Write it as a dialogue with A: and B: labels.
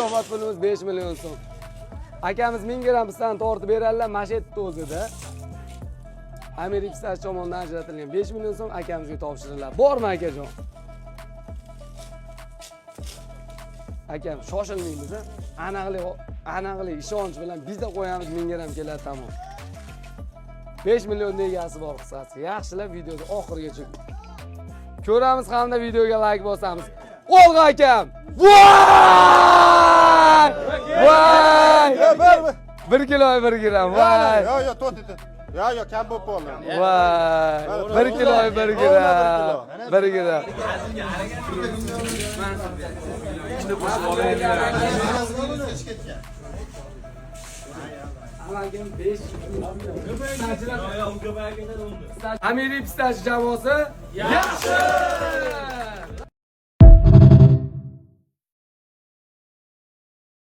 A: mukofot pulimiz 5 million so'm. Akamiz 1000 gram bizdan tortib beradilar, mashet o'zida. Amerika Stars tomonidan ajratilgan 5 million so'm akamizga topshiriladi. Bormi akajon? Akam shoshilmaymiz, aniqlik ishonch bilan bizda qo'yamiz 1000 gram keladi tamom. 5 million egasi bor qisqasi. Yaxshilab videoni oxirigacha ko'ramiz hamda videoga like bosamiz. Olg'a akam. Voy! Voy! 1 kilo 1 gram. Voy!
B: Yo, to'rt. Yo, kam bo'lib qoldi.
A: Voy! 1 kilo 1 gram. 1 gram. Amerika Stars jamoasi yaxshi!